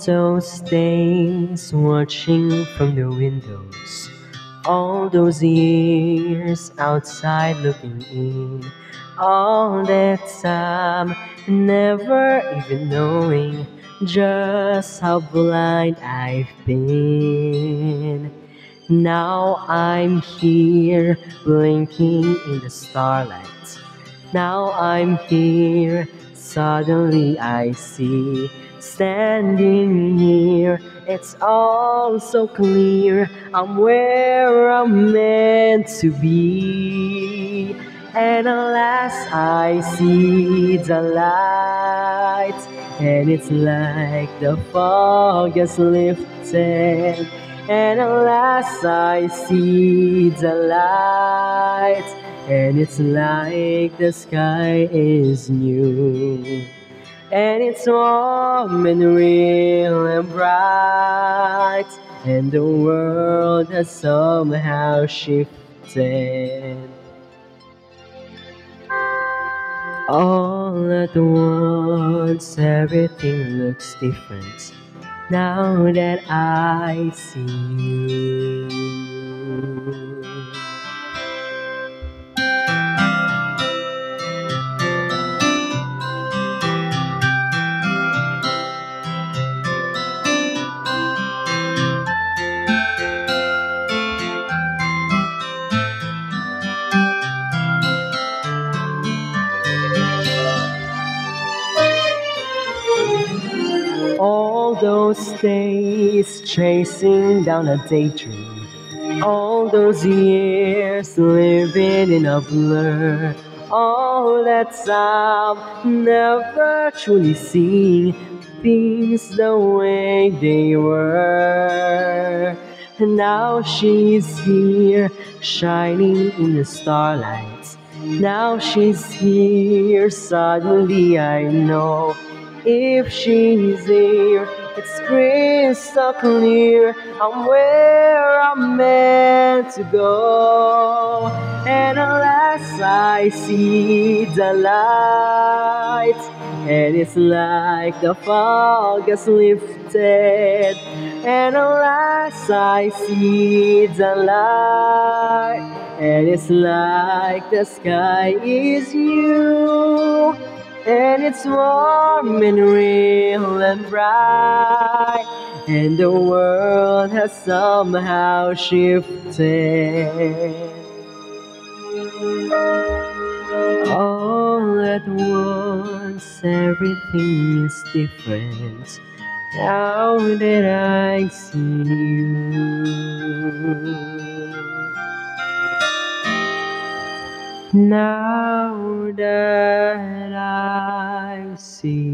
those days watching from the windows, all those years outside looking in, all that time never even knowing just how blind I've been. Now I'm here blinking in the starlight. Now I'm here, suddenly I see. Standing here, it's all so clear. I'm where I'm meant to be. And alas, I see the light. And it's like the fog has lifted. And alas, I see the light. And it's like the sky is new. And it's warm and real and bright. And the world has somehow shifted. All at once, everything looks different now that I see you. All those days chasing down a daydream, all those years living in a blur, all that time never truly seeing things the way they were. And now she's here, shining in the starlight. Now she's here, suddenly I know. If she's here, it's crystal clear. I'm where I'm meant to go. And alas, I see the light. And it's like the fog has lifted. And alas, I see the light. And it's like the sky is new. And it's warm and real and bright. And the world has somehow shifted. All at once, everything is different now that I see you. Now that I see